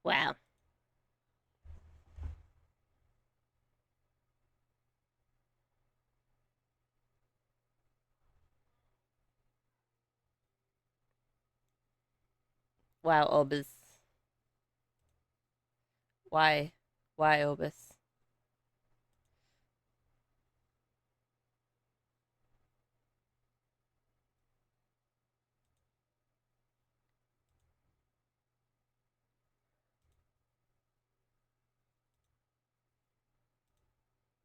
Wow. Wow, Obus. Why? Why, Obus?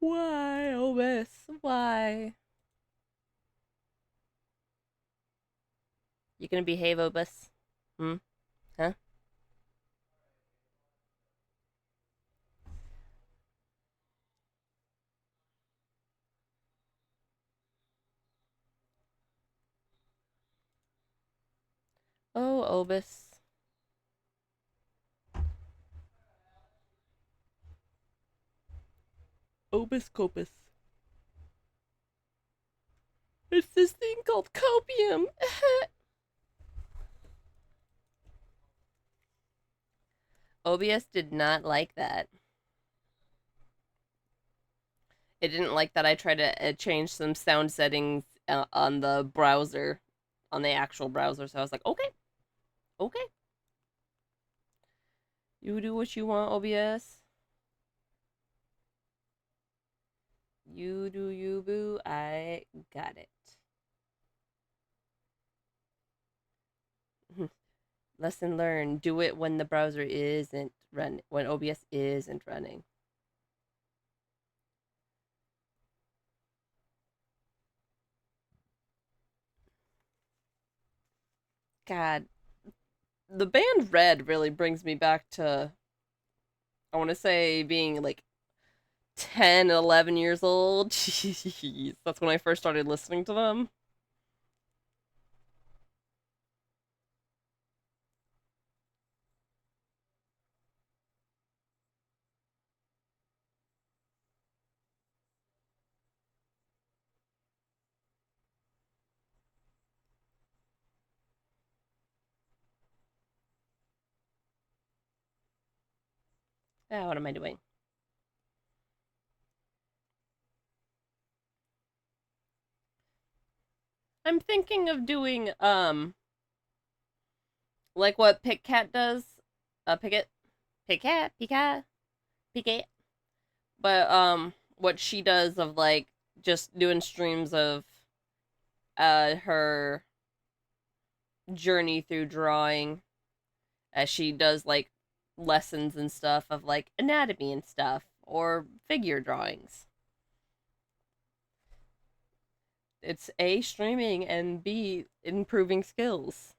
Why, Obus? Why? You gonna behave, Obus? Hmm? Huh? Oh, Obus. Obus Copus. It's this thing called copium. OBS did not like that. It didn't like that I tried to change some sound settings on the browser, on the actual browser. So I was like, okay, okay. You do what you want, OBS. You do you, boo. I got it. Lesson learned. Do it when the browser isn't run when OBS isn't running. God, the band Red really brings me back to, I want to say, being like 10, 11 years old. Jeez, that's when I first started listening to them. Ah, what am I doing? I'm thinking of doing like what Pit Cat does. Picket, Pit Cat, Pika, Picket. But what she does of like just doing streams of her journey through drawing, as she does like lessons and stuff of like anatomy and stuff or figure drawings. It's A, streaming, and B, improving skills.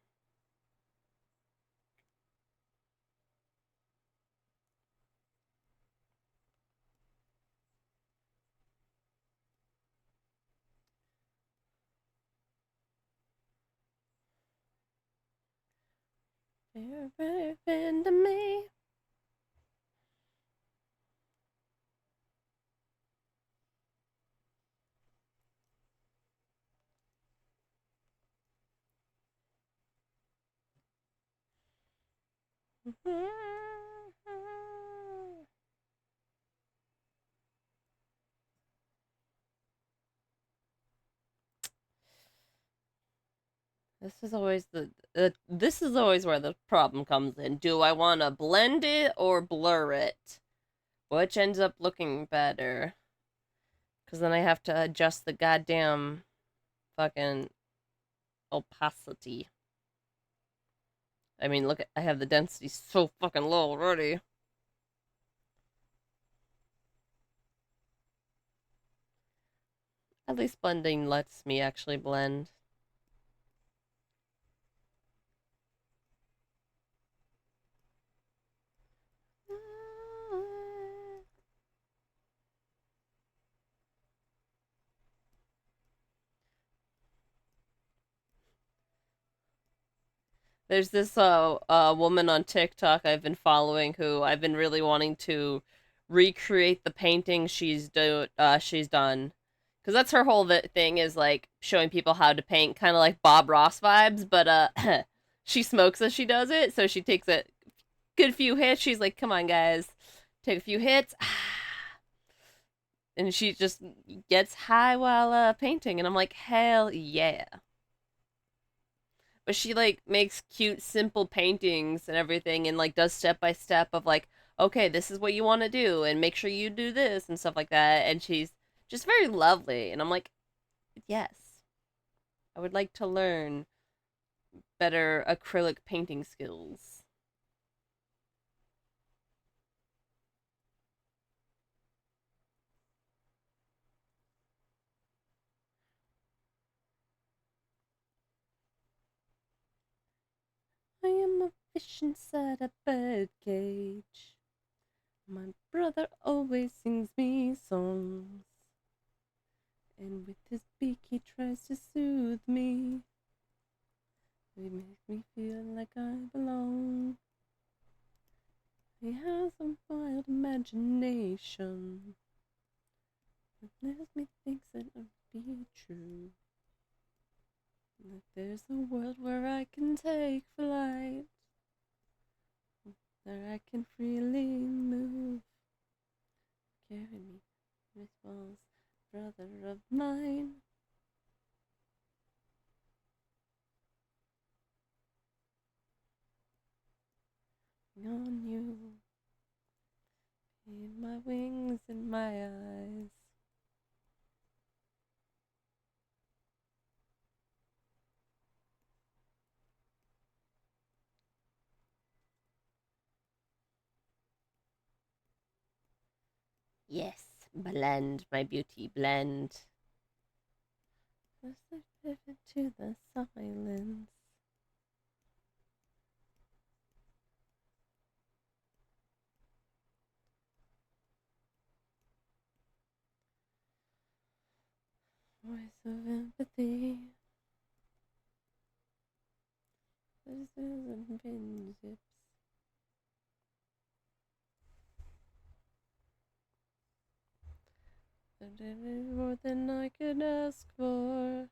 You're everything to me. This is always where the problem comes in. Do I want to blend it or blur it? Which ends up looking better? Because then I have to adjust the goddamn fucking opacity. I mean, look, I have the density so fucking low already. At least blending lets me actually blend. There's this woman on TikTok I've been following who I've been really wanting to recreate the painting she's done, because that's her whole thing is like showing people how to paint, kind of like Bob Ross vibes, but she smokes as she does it, so she takes it get a few hits. She's like, come on, guys. Take a few hits. And she just gets high while painting. And I'm like, hell yeah. But she like makes cute, simple paintings and everything and like does step by step of like, okay, this is what you want to do and make sure you do this and stuff like that. And she's just very lovely. And I'm like, yes, I would like to learn better acrylic painting skills. I am a fish inside a bird cage. My brother always sings me songs. And with his beak he tries to soothe me. He makes me feel like I belong. He has a wild imagination that lets me think that it must be true. That there's a world where I can take flight, where I can freely move. Carry me, this false brother of mine. On you, in my wings and my eyes. Yes, blend, my beauty, blend. Just pivot to the silence. Voice of empathy. This isn't pin zips. More than I could ask for.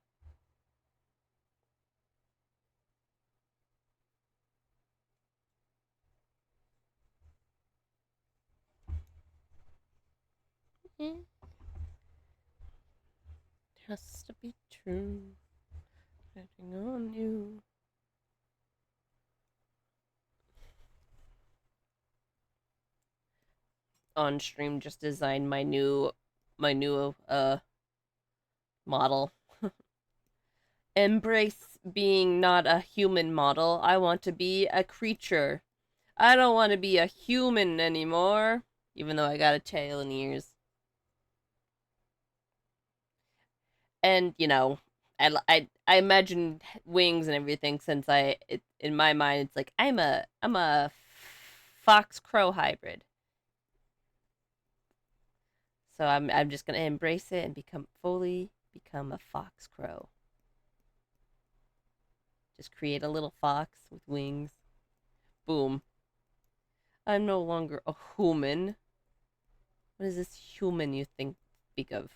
Has to be true. Betting on you. On stream, just designed my new model. Embrace being not a human model. I want to be a creature. I don't want to be a human anymore, even though I got a tail and ears. And you know, I imagine wings and everything since in my mind it's like I'm a fox crow hybrid. So I'm just gonna embrace it and become a fox crow. Just create a little fox with wings. Boom. I'm no longer a human. What is this human you speak of?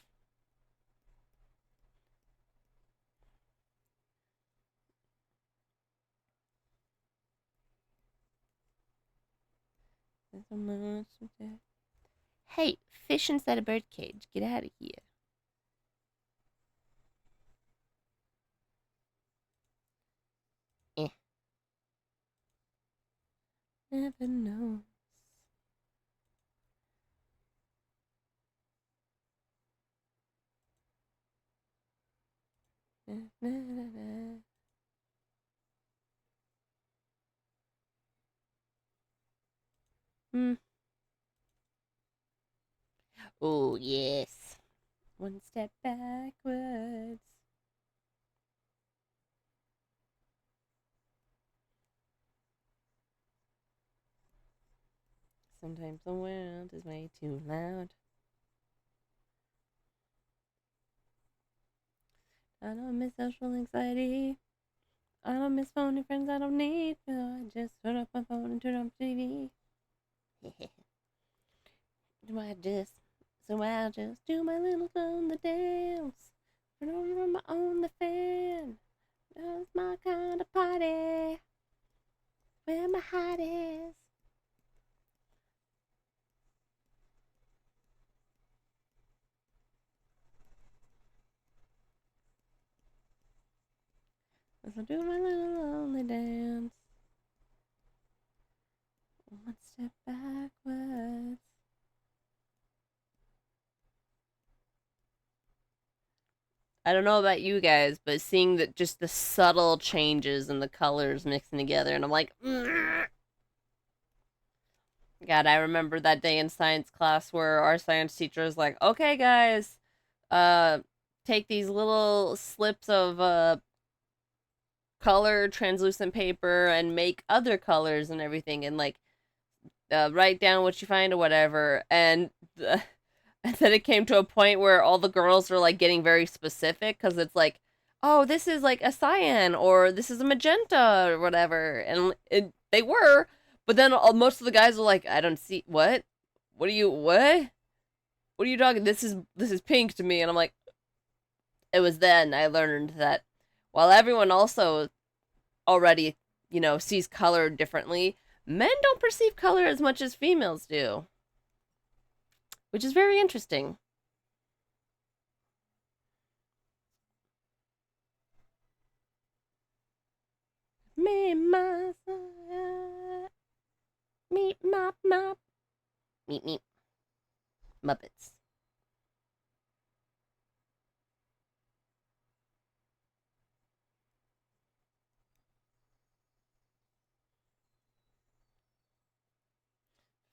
Hey, fish inside a bird cage. Get out of here. Eh. Never knows. Hmm. Oh, yes. One step backwards. Sometimes the world is way too loud. I don't miss social anxiety. I don't miss phony friends I don't need. I just put up my phone and turn on TV. I'll just do my little on the dance. Run over on the fan. That's my kind of party. Where my heart is. As I do my little lonely dance. One step backwards. I don't know about you guys, but seeing that just the subtle changes in the colors mixing together, and I'm like, God, I remember that day in science class where our science teacher was like, okay, guys, uh, take these little slips of color translucent paper and make other colors and everything, and like write down what you find or whatever. And then it came to a point where all the girls were like getting very specific because it's like, oh, this is like a cyan or this is a magenta or whatever, and they were. But then most of the guys were like, I don't see what. What are you what? What are you talking? This is pink to me, and I'm like, it was then I learned that while everyone also already sees color differently, men don't perceive color as much as females do, which is very interesting. Me, myself, meet, mop, mop, meet, meet, Muppets.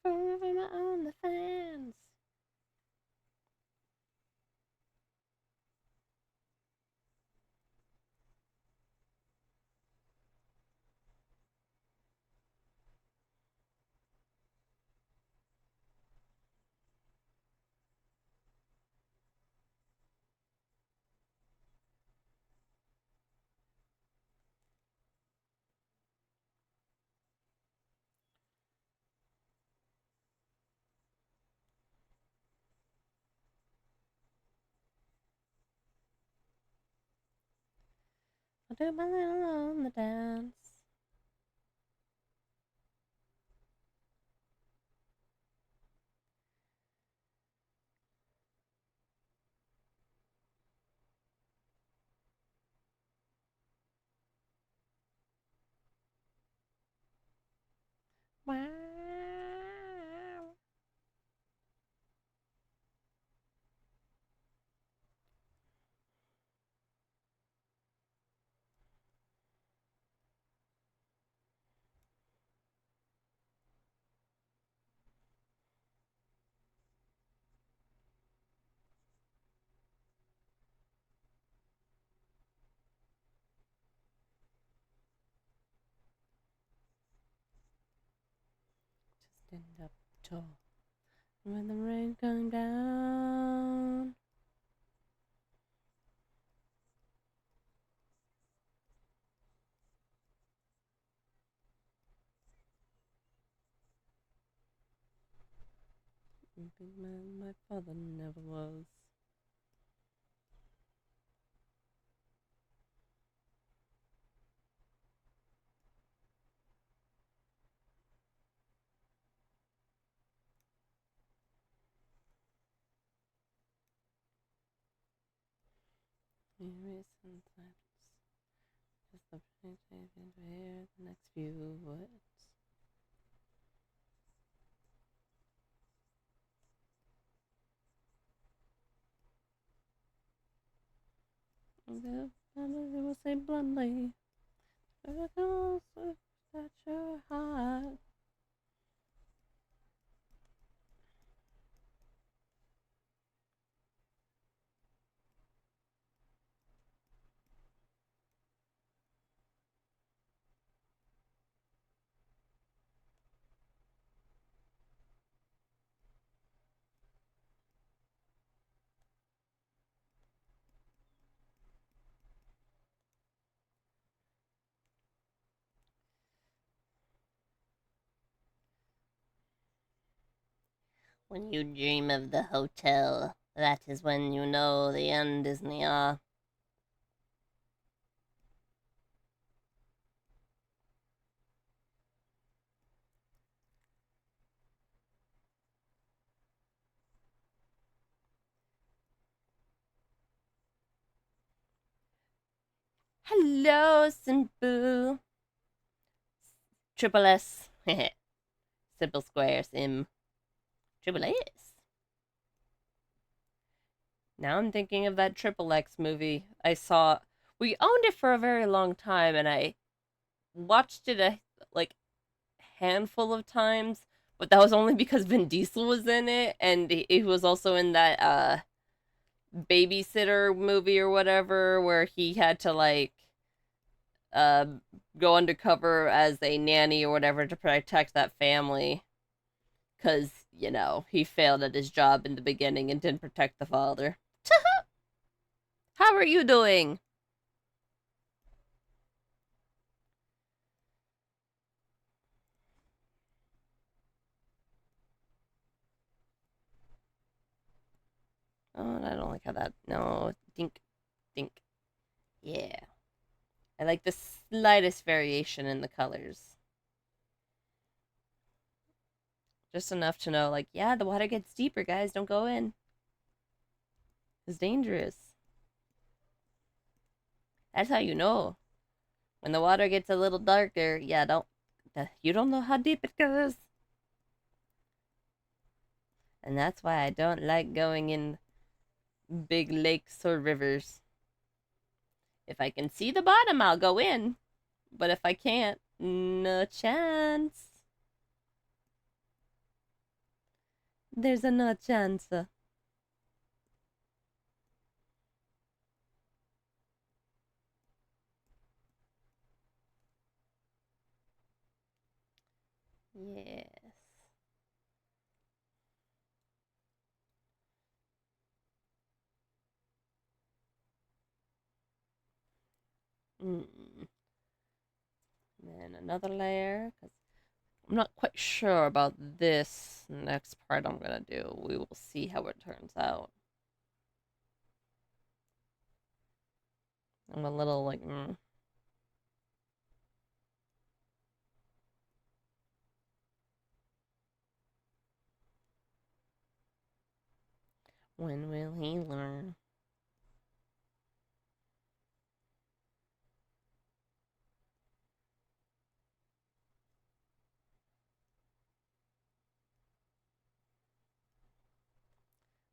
Forever on the fans. I'll do my little on the dance. Wow. Stand up tall. When the rain comes down. Big man, my father never was. Recent times. Just the opportunity to hear the next few words. The family will say bluntly, "Miracles that your heart." When you dream of the hotel, that is when you know the end is near. Hello, Simple. Triple S. Simple Square Sim. Triple S. Now I'm thinking of that Triple X movie I saw. We owned it for a very long time, and I watched it like handful of times, but that was only because Vin Diesel was in it, and he was also in that babysitter movie or whatever, where he had to like uh go undercover as a nanny or whatever to protect that family, because he failed at his job in the beginning and didn't protect the father. How are you doing? Oh, I don't like how that. No, think, think. Yeah, I like the slightest variation in the colors. Just enough to know, like, yeah, the water gets deeper, guys. Don't go in. It's dangerous. That's how you know. When the water gets a little darker, yeah, you don't know how deep it goes. And that's why I don't like going in big lakes or rivers. If I can see the bottom, I'll go in. But if I can't, no chance. There's a no chance. Yes. Mm. Then another layer, because I'm not quite sure about this next part I'm gonna do. We will see how it turns out. I'm a little like, when will he learn?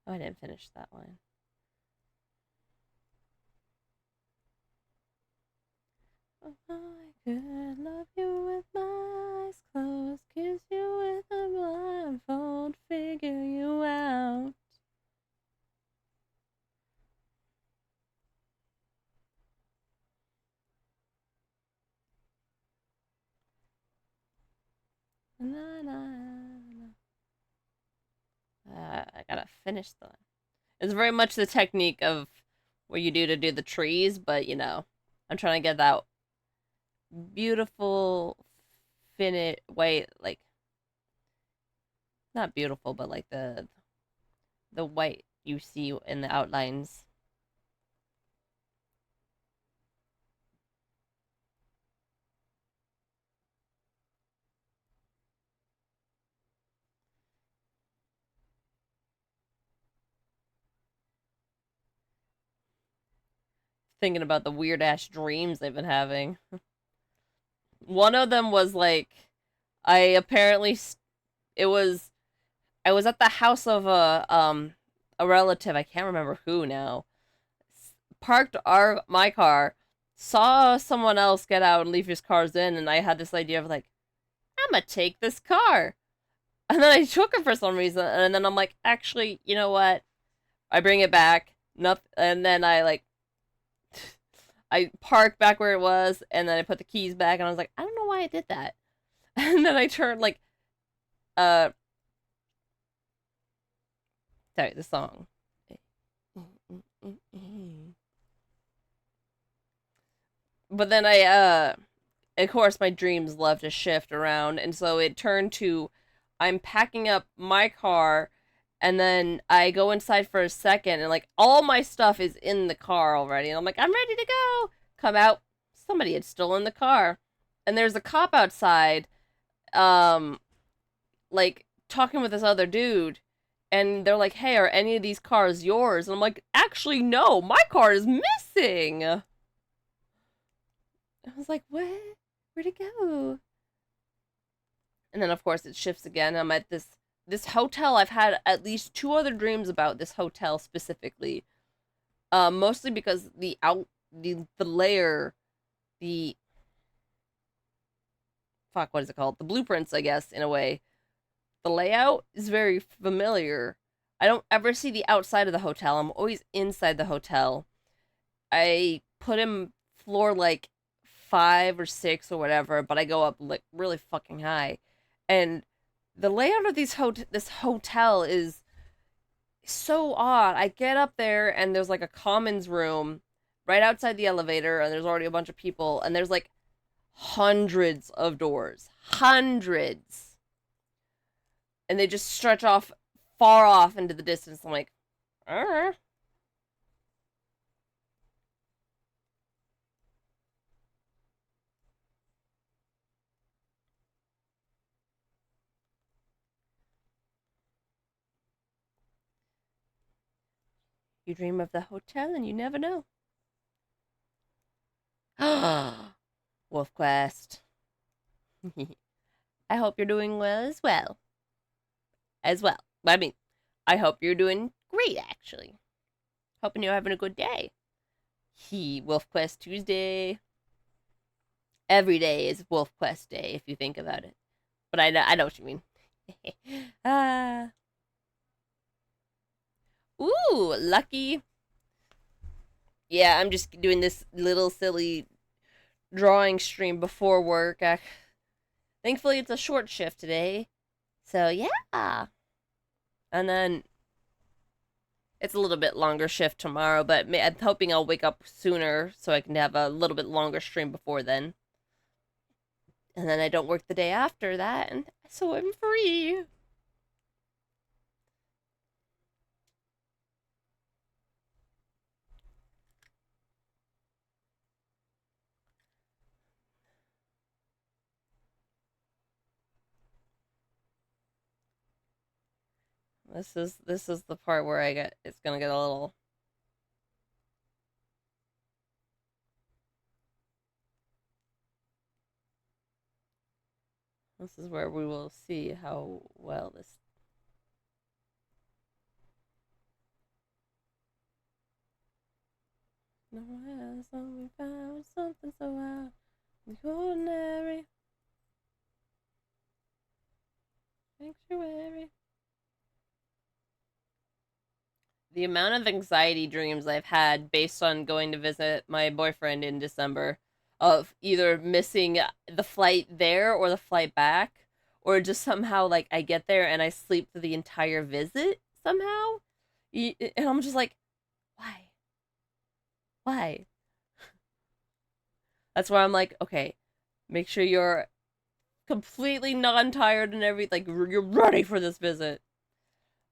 Oh, I didn't finish that one. Oh, I could love you with my eyes closed, kiss you with a blindfold, figure you out. Na, na, na. I gotta finish the. It's very much the technique of what you do to do the trees, but I'm trying to get that beautiful finish. White, like not beautiful, but like the white you see in the outlines. Thinking about the weird ass dreams they've been having. One of them was like, I apparently it was I was at the house of a relative. I can't remember who now. Parked my car, saw someone else get out and leave his cars in, and I had this idea of like, I'm gonna take this car, and then I took it for some reason, and then I'm like, actually, you know what? I bring it back, nothing, and then I parked back where it was, and then I put the keys back, and I was like, I don't know why I did that, and then I turned like, uh, sorry, the song. But then of course my dreams love to shift around, and so it turned to I'm packing up my car, and then I go inside for a second, and like all my stuff is in the car already, and I'm like, I'm ready to go. Come out, somebody had stolen the car, and there's a cop outside, um like talking with this other dude, and they're like, hey, are any of these cars yours? And I'm like, actually no, my car is missing. I was like, what? Where'd it go? And then of course it shifts again. I'm at this hotel. I've had at least two other dreams about this hotel specifically. Mostly because the layer, the fuck, what is it called? The blueprints, I guess, in a way. The layout is very familiar. I don't ever see the outside of the hotel. I'm always inside the hotel. I put him floor like 5 or 6 or whatever, but I go up like really fucking high. And the layout of this hotel is so odd. I get up there and there's like a commons room right outside the elevator, and there's already a bunch of people, and there's like hundreds of doors. Hundreds. And they just stretch off far off into the distance. I'm like, uh. You dream of the hotel and you never know. Wolf Quest. I hope you're doing well as well. As well. I mean, I hope you're doing great, actually. Hoping you're having a good day. Wolf Quest Tuesday. Every day is Wolf Quest Day, if you think about it. But I know what you mean. Ah. Ooh, lucky. Yeah, I'm just doing this little silly drawing stream before work. Thankfully, it's a short shift today. So, yeah. And then it's a little bit longer shift tomorrow, but I'm hoping I'll wake up sooner so I can have a little bit longer stream before then. And then I don't work the day after that, and so I'm free. This is the part where it's gonna get a little. This is where we will see how well this. No has only found something so out the ordinary sanctuary. The amount of anxiety dreams I've had based on going to visit my boyfriend in December, of either missing the flight there or the flight back, or just somehow like I get there and I sleep through the entire visit somehow. And I'm just like, why? Why? That's why I'm like, okay, make sure you're completely non-tired and everything, like you're ready for this visit.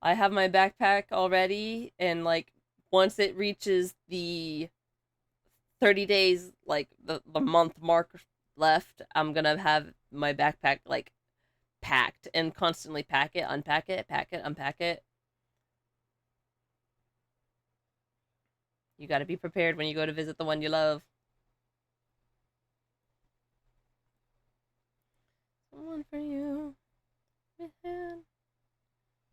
I have my backpack already, and like once it reaches the 30 days, like the month mark left, I'm gonna have my backpack like packed and constantly pack it, unpack it, pack it, unpack it. You gotta be prepared when you go to visit the one you love. Someone for you. Man,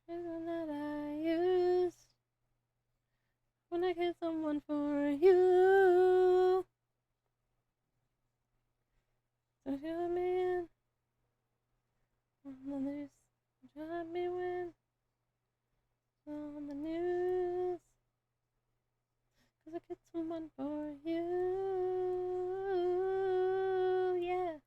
isn't that I used when I get someone for you. Don't you man? On the news, drive me when on the news. 'Cause I get someone for you. Yeah.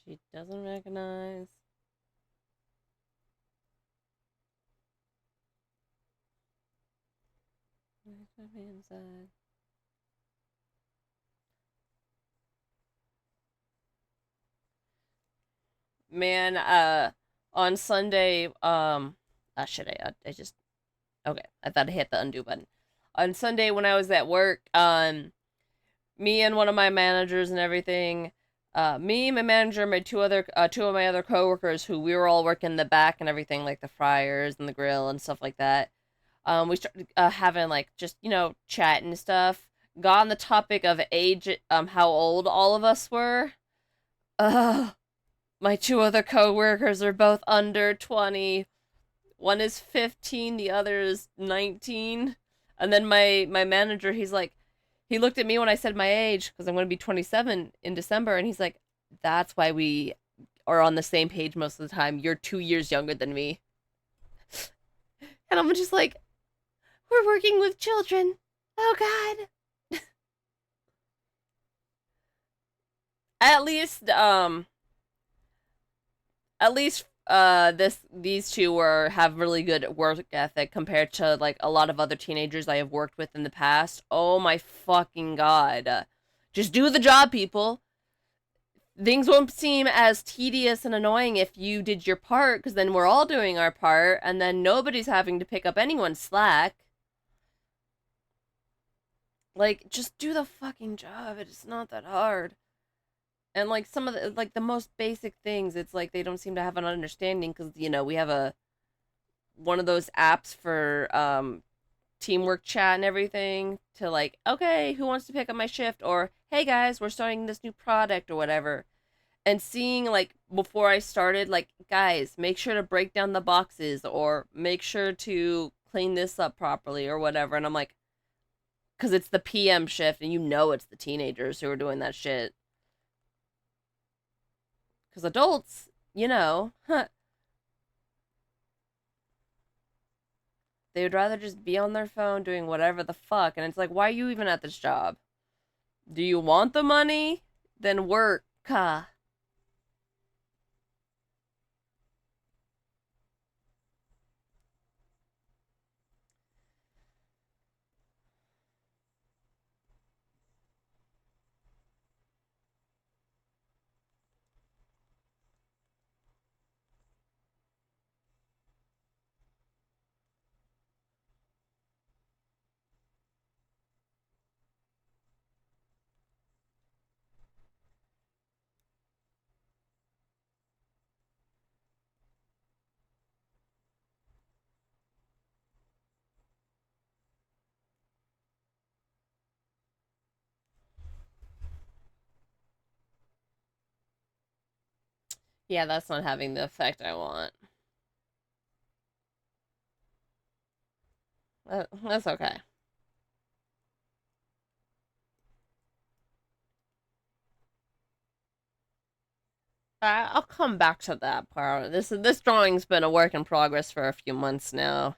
She doesn't recognize. Inside. Man, on Sunday, shit, I just, okay, I thought I hit the undo button. On Sunday when I was at work, me and one of my managers and everything, Me, my manager, my two of my other coworkers, who we were all working the back and everything, like the fryers and the grill and stuff like that. We started having like just chat and stuff. Got on the topic of age, how old all of us were. Uh, my two other coworkers are both under 20. One is 15, the other is 19. And then my manager, he looked at me when I said my age because I'm going to be 27 in December, and he's like, "That's why we are on the same page most of the time. You're 2 years younger than me." And I'm just like, "We're working with children. Oh God." At least these two were have really good work ethic compared to like a lot of other teenagers I have worked with in the past. Oh my fucking god. Just do the job, people. Things won't seem as tedious and annoying if you did your part, because then we're all doing our part, and then nobody's having to pick up anyone's slack. Like, just do the fucking job. It's not that hard. And like some of the most basic things, it's like they don't seem to have an understanding because we have a one of those apps for teamwork chat and everything to like, okay, who wants to pick up my shift, or hey guys, we're starting this new product or whatever. And seeing like before I started, like, guys, make sure to break down the boxes or make sure to clean this up properly or whatever. And I'm like, because it's the PM shift and it's the teenagers who are doing that shit. Because adults, they would rather just be on their phone doing whatever the fuck. And it's like, why are you even at this job? Do you want the money? Then work. Ka. Yeah, that's not having the effect I want. That's okay. I'll come back to that part. This drawing's been a work in progress for a few months now,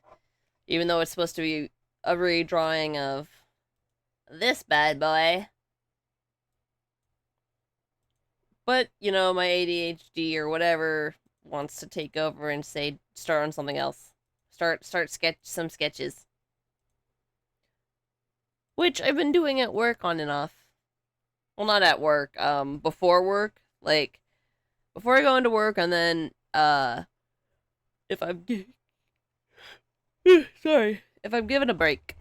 even though it's supposed to be a redrawing of this bad boy. But my ADHD or whatever wants to take over and say start on something else. Start some sketches, which I've been doing at work on and off. Well, not at work. Before work, like before I go into work, and then if I'm sorry, if I'm given a break.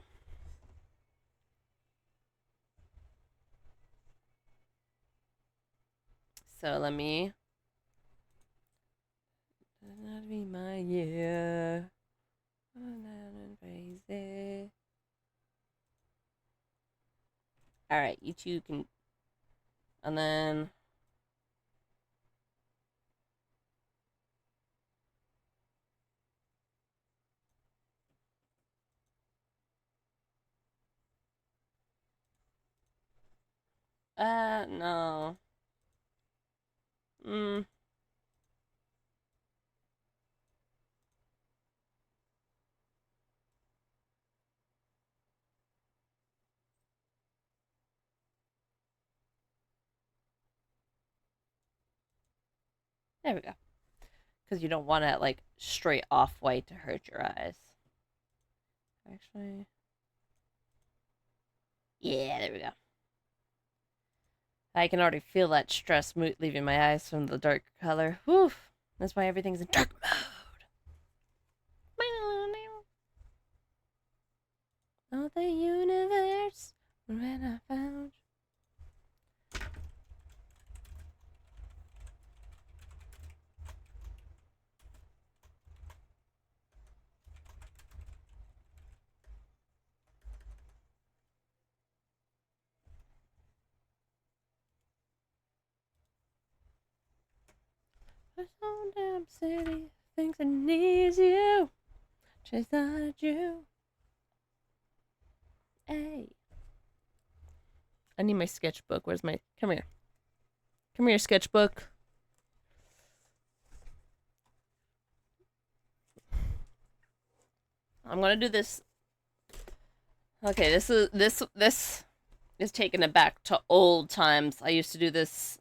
So let me. That'd be my year. Crazy. All right, you two can, and then. No. Mm. There we go. Because you don't want it like straight off white to hurt your eyes. Actually. Yeah, there we go. I can already feel that stress leaving my eyes from the dark color. Whew. That's why everything's in dark mode. Oh, the universe when I found. This whole damn city thinks it needs you. Just not you. Hey. I need my sketchbook. Where's my... Come here. Come here, sketchbook. I'm gonna do this. Okay, this is taking it back to old times. I used to do this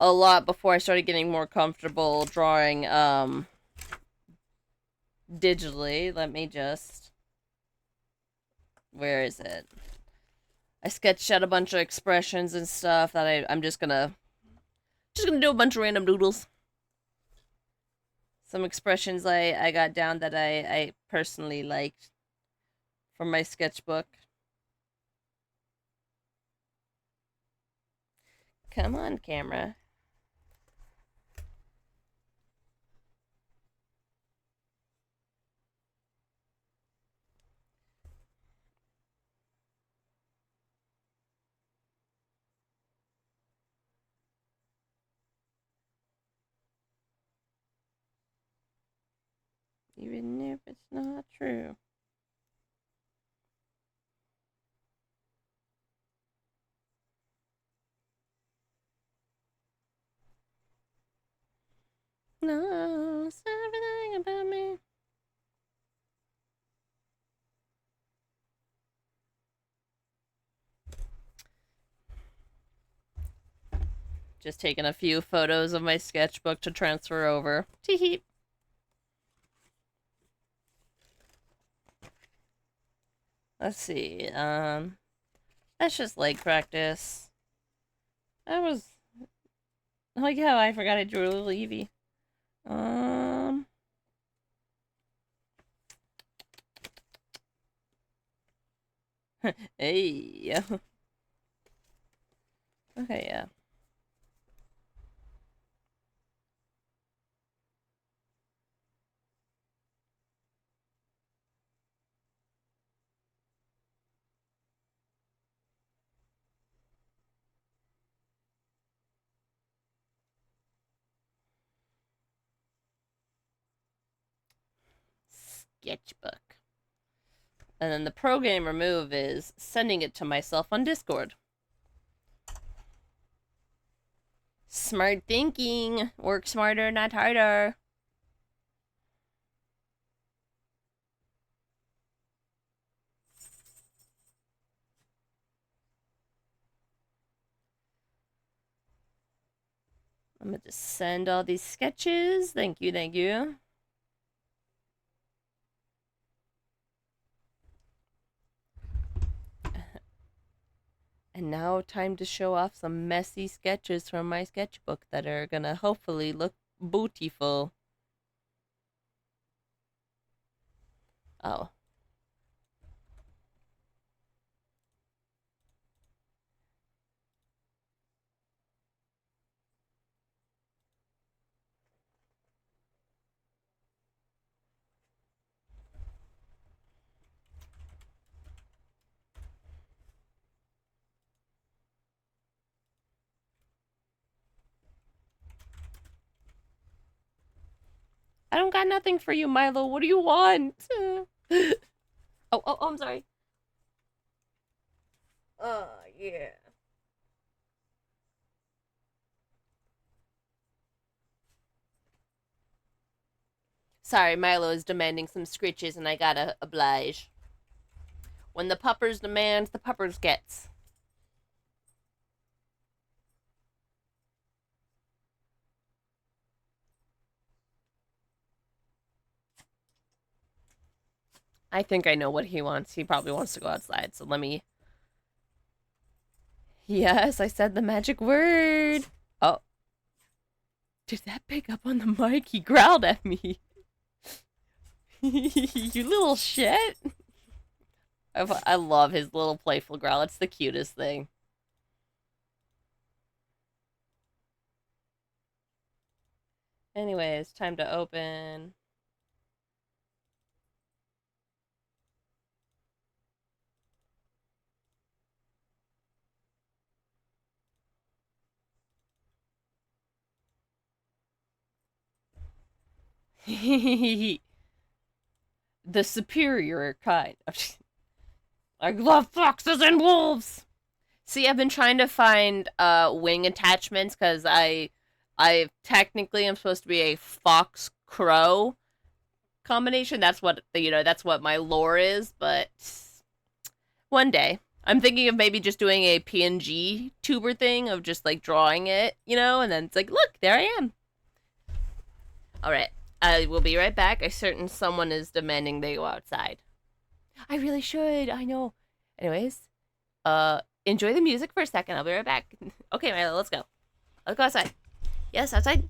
a lot before I started getting more comfortable drawing digitally. Let me just... Where is it? I sketched out a bunch of expressions and stuff that I'm just gonna do a bunch of random doodles. Some expressions I got down that I personally liked from my sketchbook. Come on, camera. Even if it's not true. No, it's everything about me. Just taking a few photos of my sketchbook to transfer over. Tee-hee. Let's see. That's just leg practice. That was... Oh yeah, I forgot I drew a little Eevee. Hey. Okay, yeah. Sketchbook. And then the program remove is sending it to myself on Discord. Smart thinking. Work smarter, not harder. I'm gonna just send all these sketches. Thank you, thank you. And now time to show off some messy sketches from my sketchbook that are gonna hopefully look beautiful. Oh. I don't got nothing for you, Milo. What do you want? Oh, I'm sorry. Yeah. Sorry, Milo is demanding some scritches and I gotta oblige. When the puppers demands, the puppers gets. I think I know what he wants. He probably wants to go outside, so let me... Yes, I said the magic word. Oh. Did that pick up on the mic? He growled at me. You little shit. I love his little playful growl. It's the cutest thing. Anyways, time to open. The superior kind. I love foxes and wolves. See, I've been trying to find wing attachments because I technically am supposed to be a fox crow combination. That's what that's what my lore is, but one day. I'm thinking of maybe just doing a PNG tuber thing of just like drawing it, and then it's like, look, there I am. All right. I will be right back. I certain someone is demanding they go outside. I really should. I know. Anyways, enjoy the music for a second. I'll be right back. Okay, Milo, let's go. Let's go outside. Yes, outside.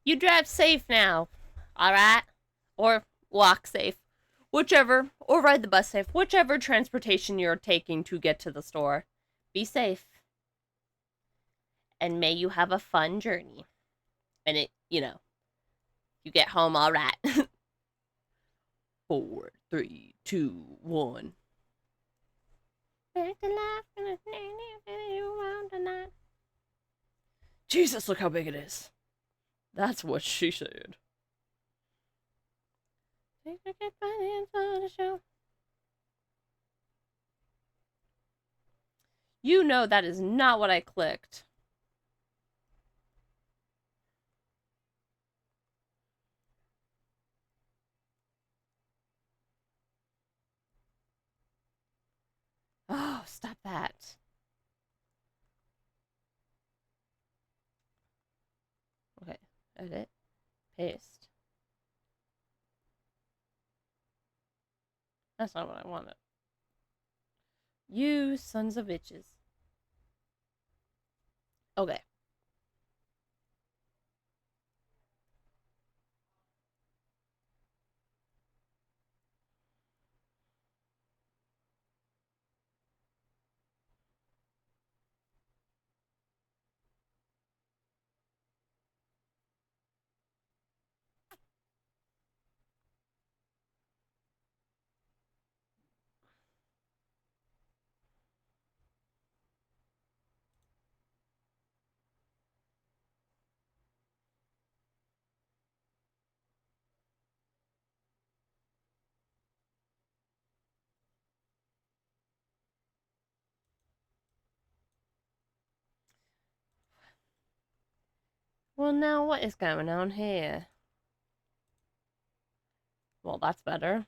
You drive safe now. All right? Or walk safe. Whichever, or ride the bus safe. Whichever transportation you're taking to get to the store. Be safe. And may you have a fun journey. And you get home all right. 4, 3, 2, 1. Jesus, look how big it is. That's what she said. You know that is not what I clicked. Oh, stop that. Okay, edit, paste. That's not what I wanted. You sons of bitches. Okay. Well, now what is going on here? Well, that's better.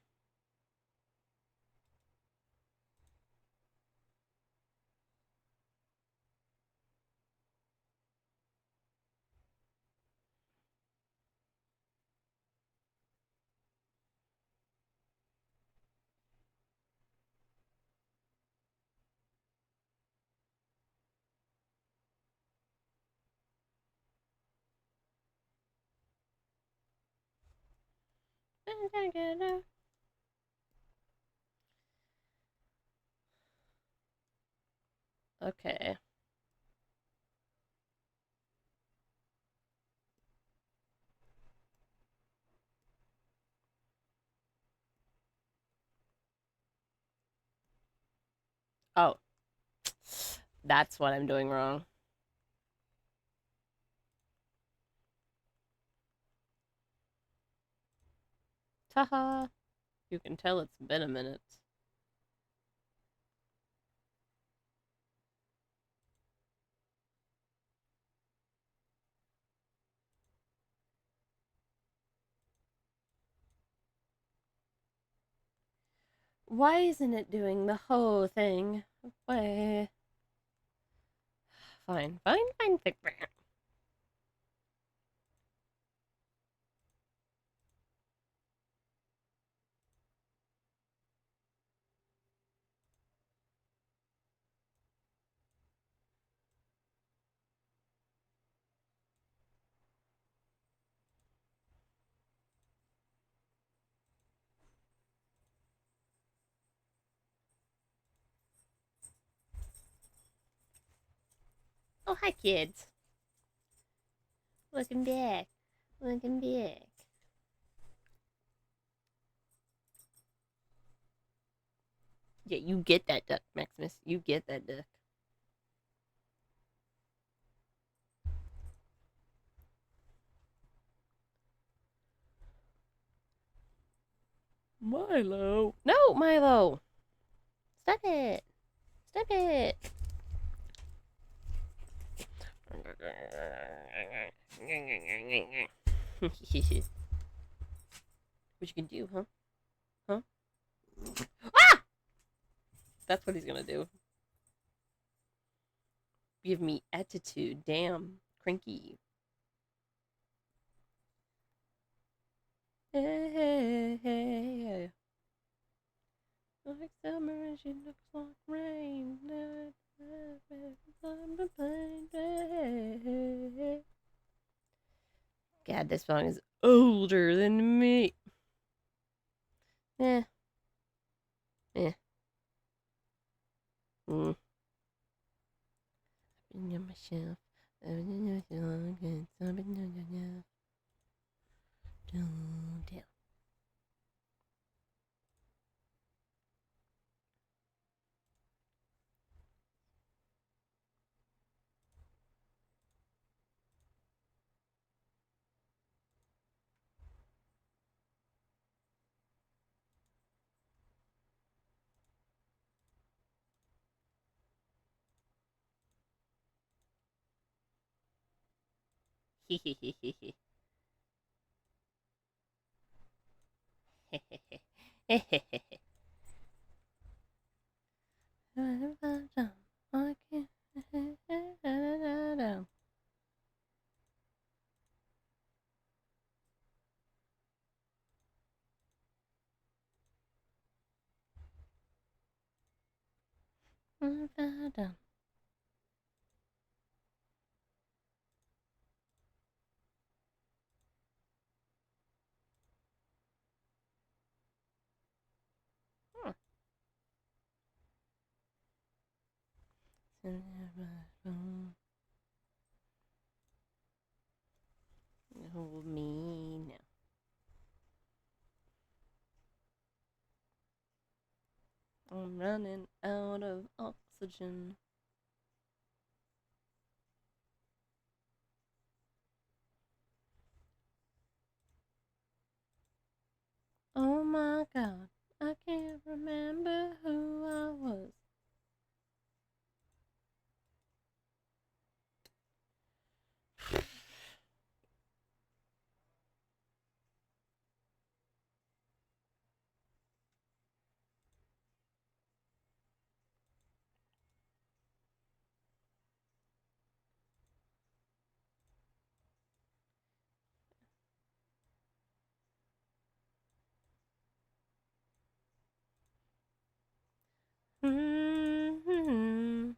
Okay. Oh, that's what I'm doing wrong. Taha. You can tell it's been a minute. Why isn't it doing the whole thing? Why? Fine, fine, fine. Oh, hi, kids. Welcome back. Welcome back. Yeah, you get that duck, Maximus. You get that duck. Milo. No, Milo. Stop it. Stop it. What you can do, huh? Huh? Ah! That's what he's gonna do. Give me attitude. Damn. Cranky. Hey, hey, hey. Like summer and she looks like rain. God, this song is older than me. Eh. Eh. Mm. Myself. Down. Hehehehe. dun. Hold me now. I'm running out of oxygen. Oh my god, I can't remember who I was. Mm-hmm.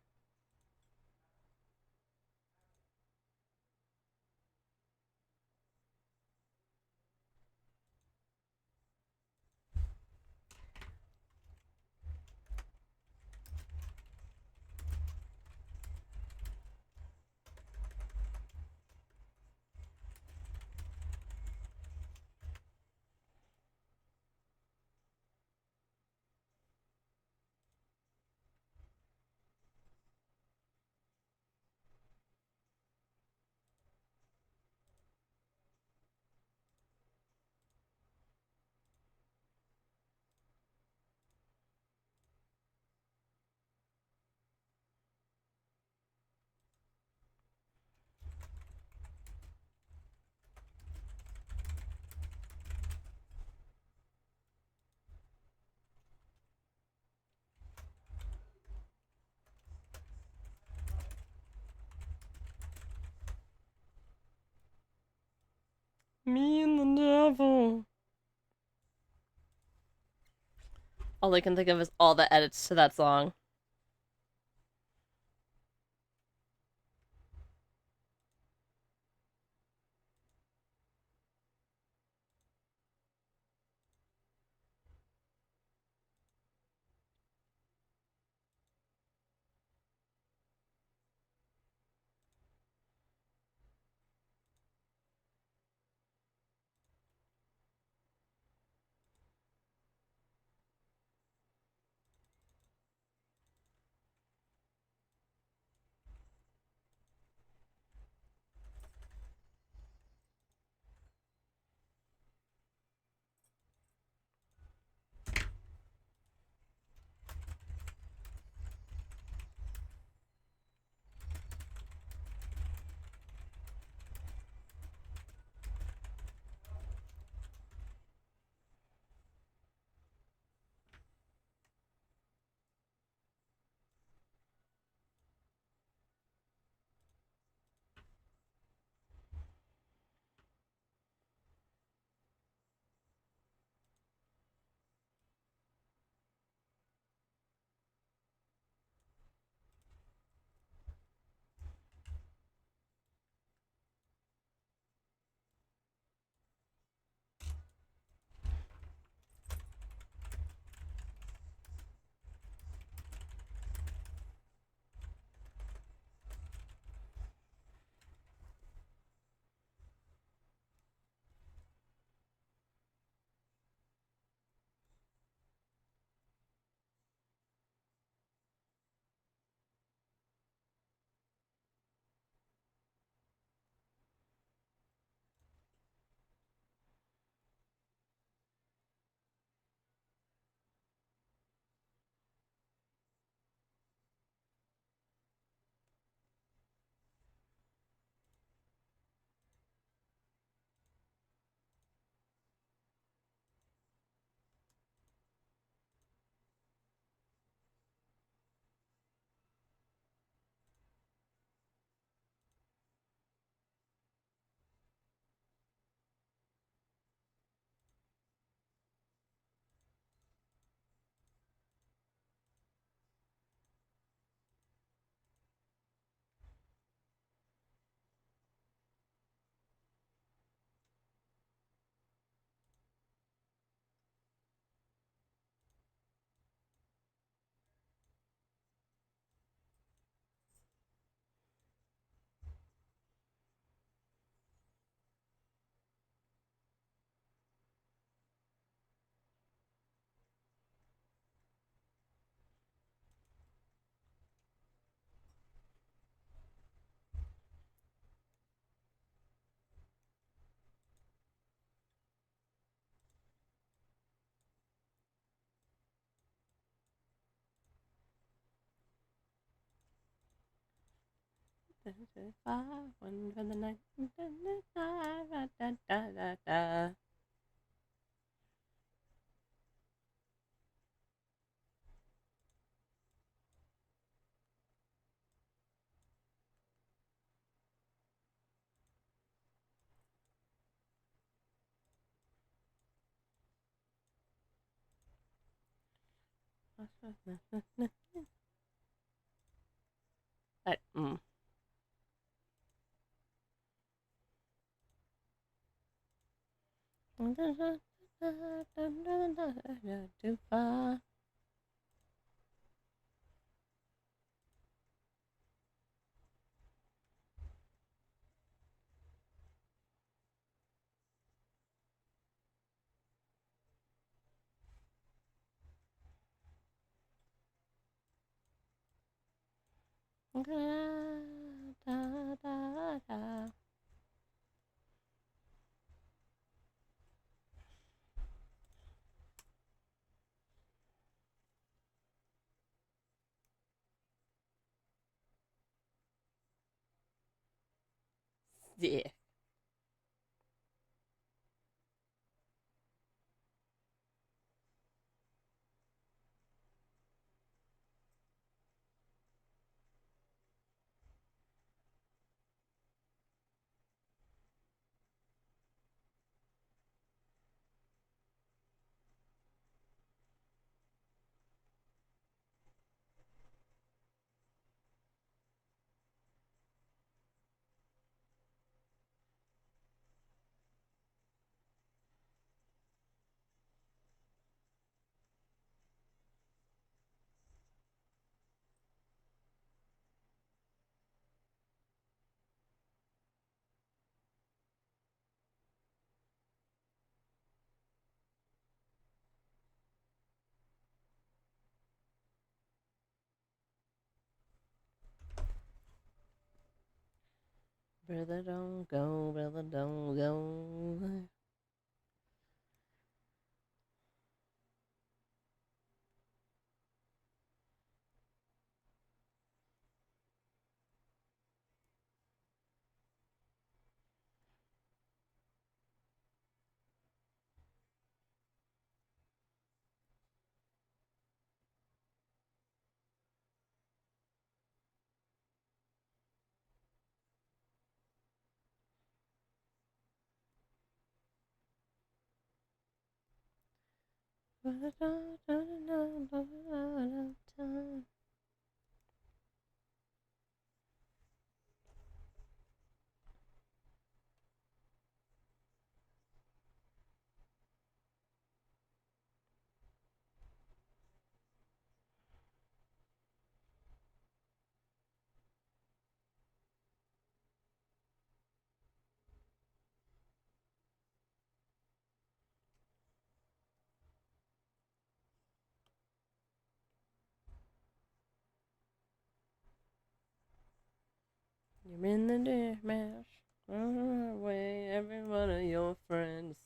Me and the devil. All I can think of is all the edits to that song. One for the night. Da, da, da, da. Mm. Too far. Da, da, da. Yeah. Brother, don't go, brother, don't go. Time. You're in the deer mash. Away every one of your friends.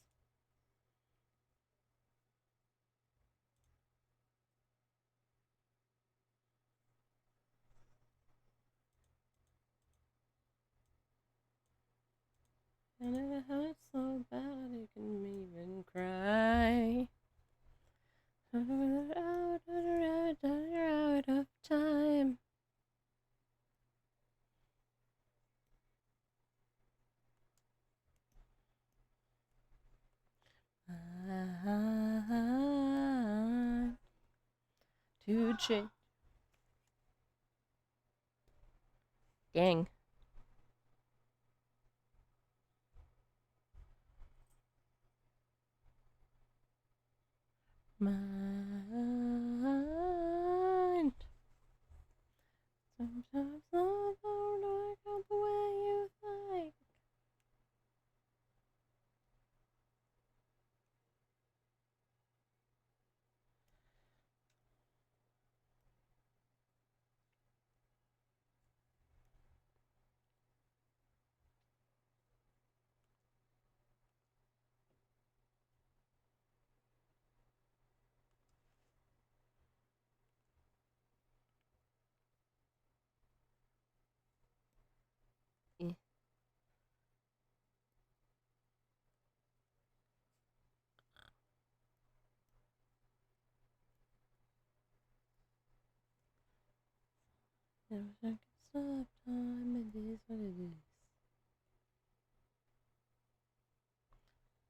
And it hurts so bad you can even cry. Out of time. To change. Gang. Mind. Sometimes love don't work out the way you think. Never I can stop time, it is what it is.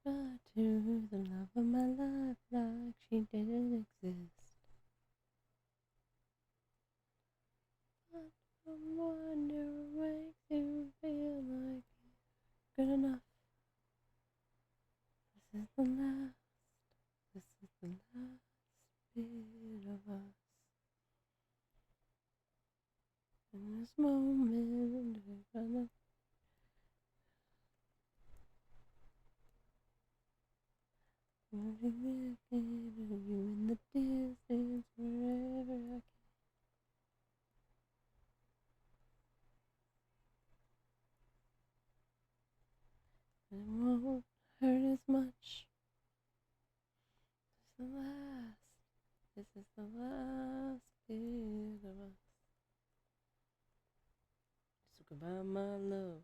But to the love of my life, like she didn't exist. But I wonder what makes you feel like you're good enough. This is the last bit of us. In this moment, we're gonna looking at you in the distance, wherever I can. It won't hurt as much. This is the last bit of us. So goodbye, my love.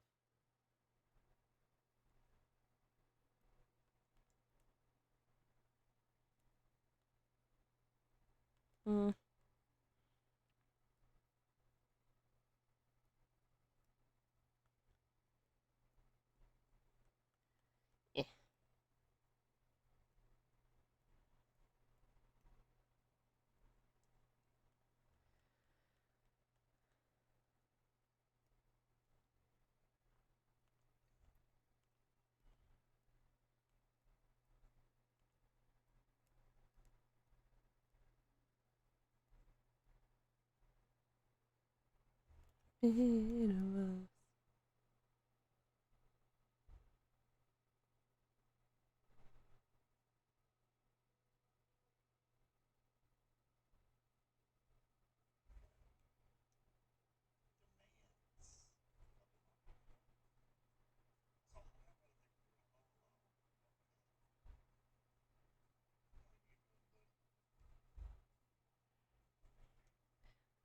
Mm. Yeah. Bit of us.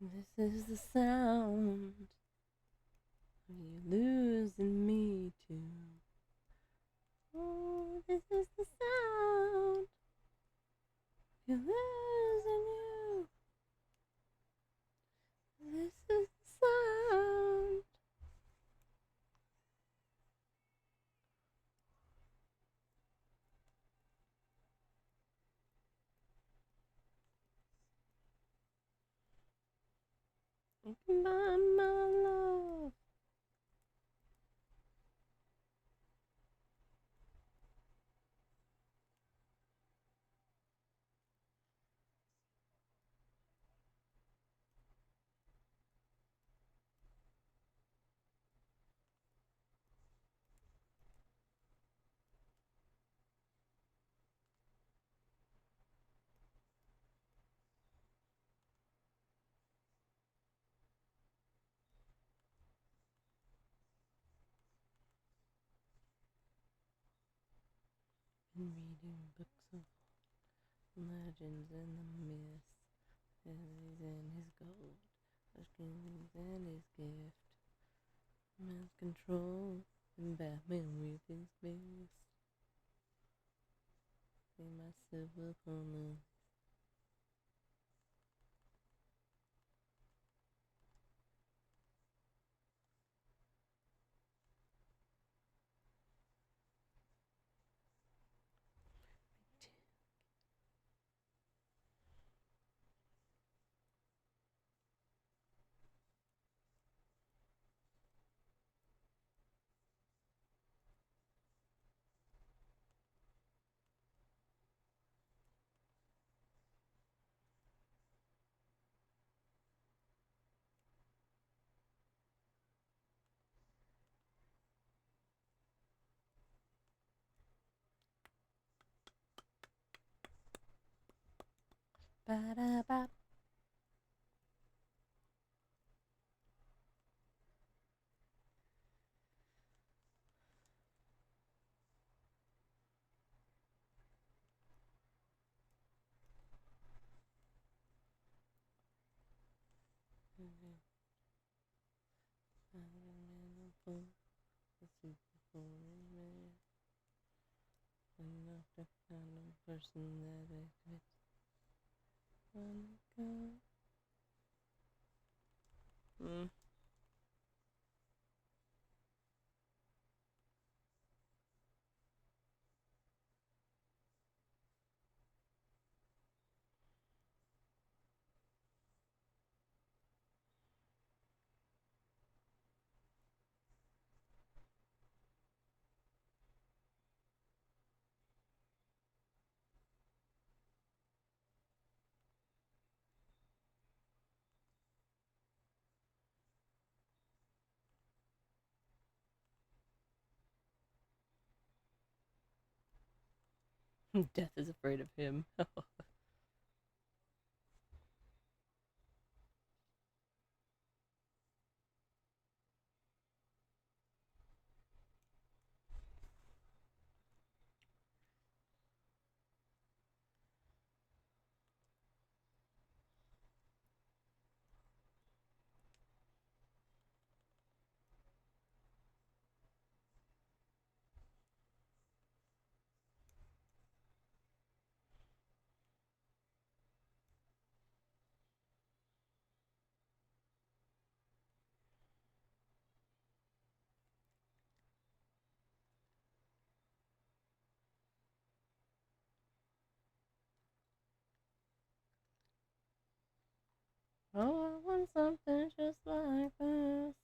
This is the sound of you losing me too. Oh, this is the sound of you losing you. This is the sound. Goodbye, my love. Been reading books of legends and the myths. Achilles and his gold, Achilles and his gift. Man's control and Batman with his fist. See myself upon the ba-da-ba. I'm not the kind of person that admits on God. Mm. Death is afraid of him. Oh, I want something just like this.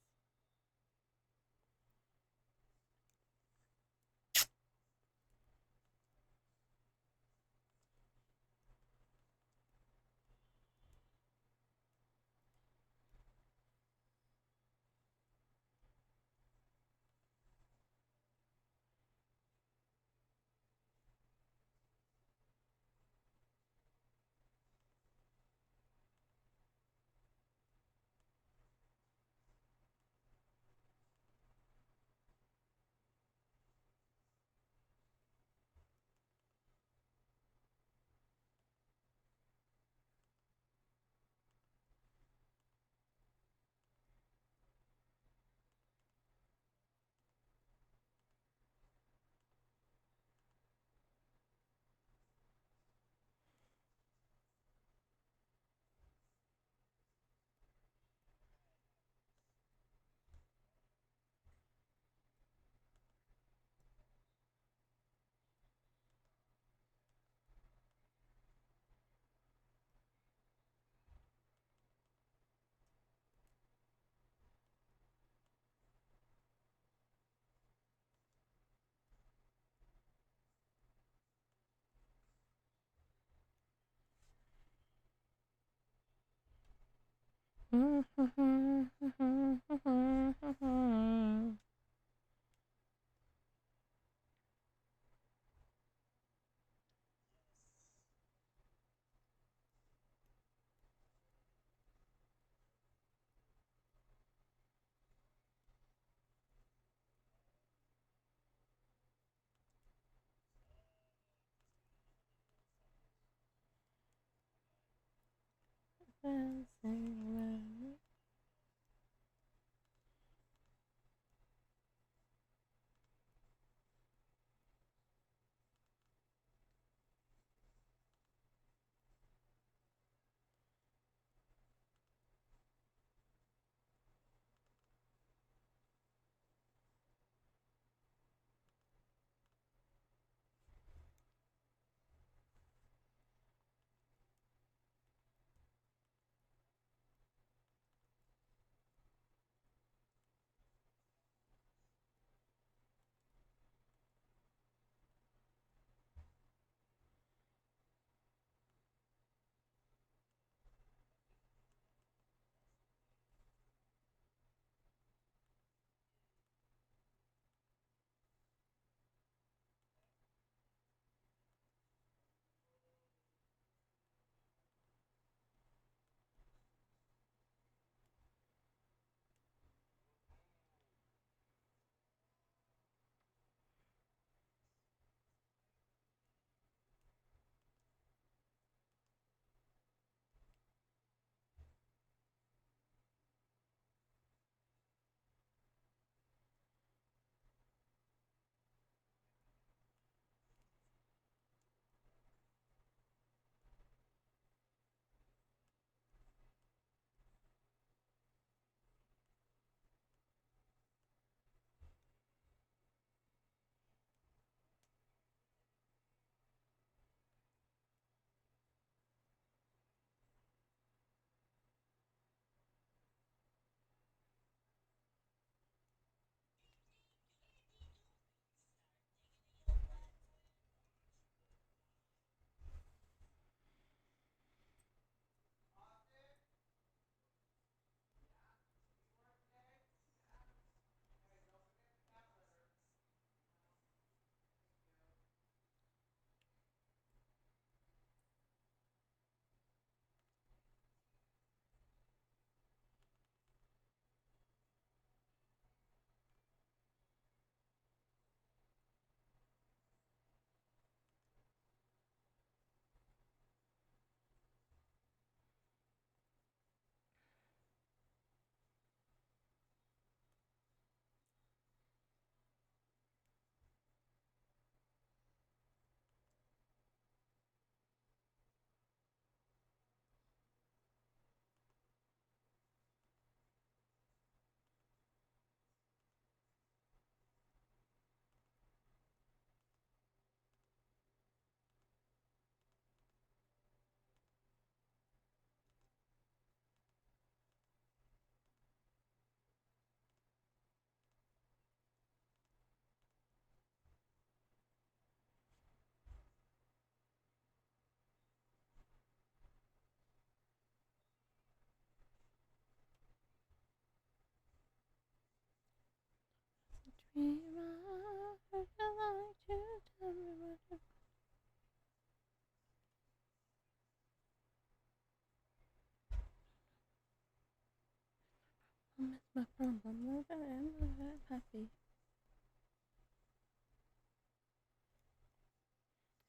My problem, I'm happy.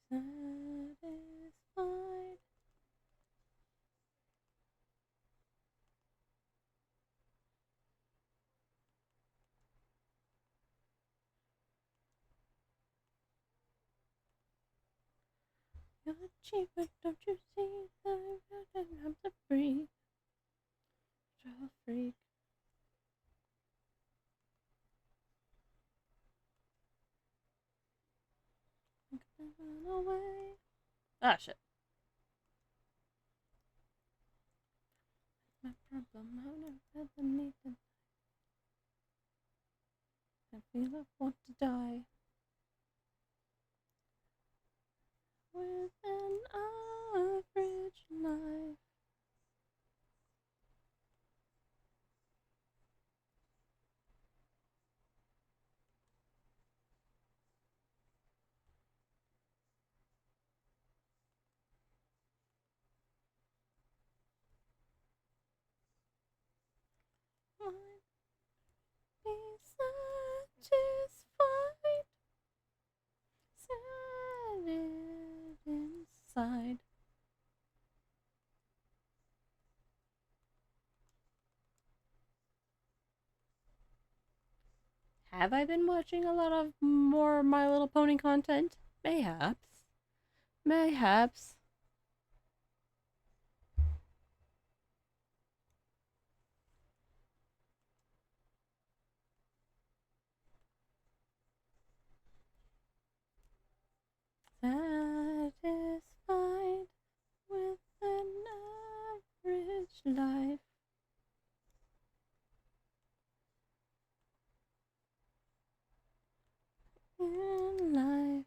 Satisfied. You're cheap, but don't you see that I'm the freak? Child freak. Run away. Ah, shit. My problem, I've never had the need to. I feel I want to die. With an average life. Might be satisfied. Set it inside. Have I been watching a lot of more My Little Pony content? Mayhaps. Mayhaps. Satisfied with an average life. In life.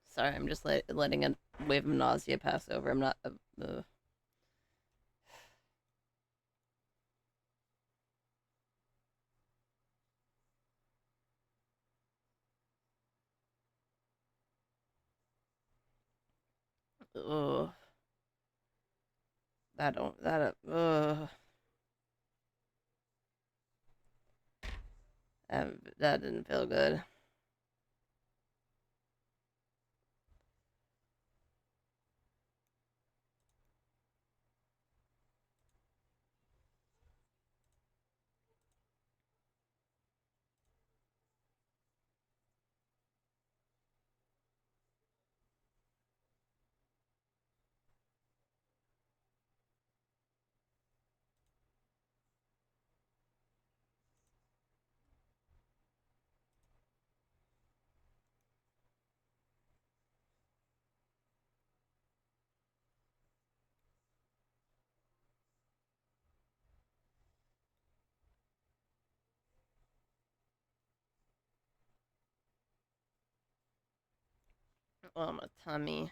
Sorry, I'm just letting a wave of nausea pass over. I'm not. Ugh. That don't. That. That didn't feel good. Oh, my tummy.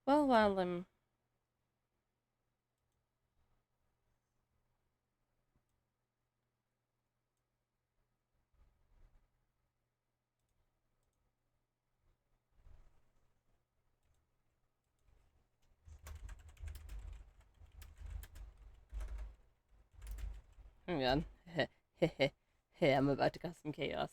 Well, while I'm Hang on. I'm about to cause some chaos.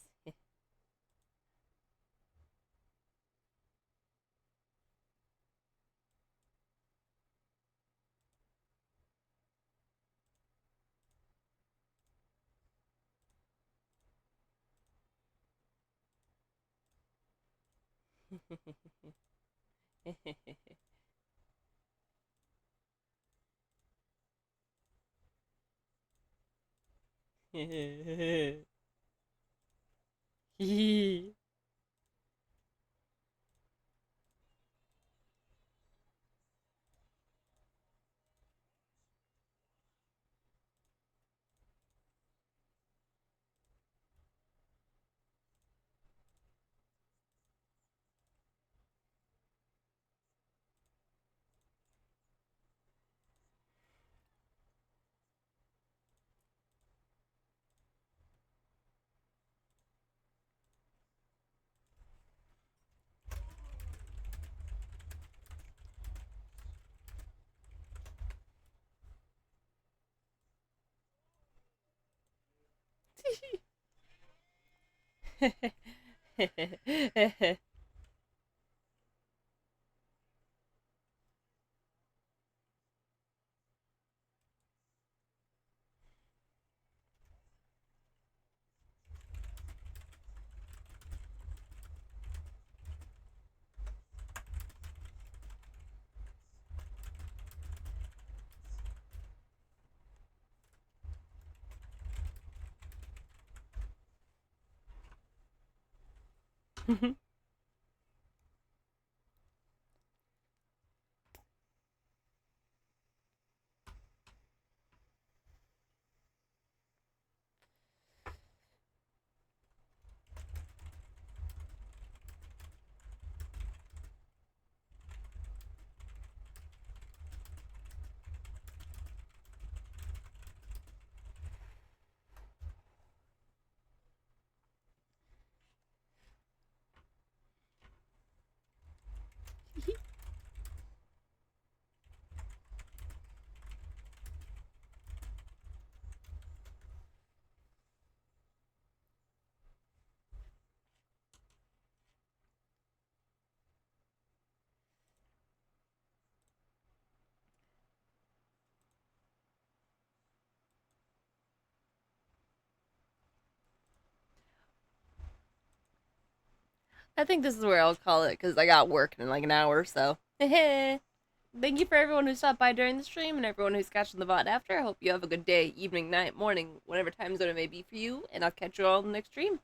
I think this is where I'll call it because I got work in like an hour or so. Thank you for everyone who stopped by during the stream and everyone who's catching the VOD after. I hope you have a good day, evening, night, morning, whatever time zone it may be for you, and I'll catch you all in the next stream.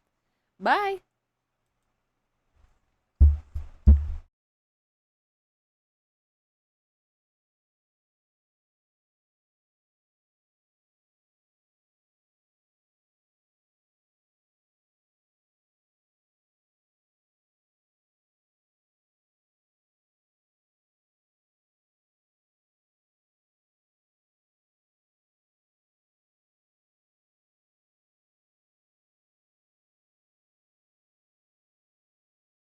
Bye!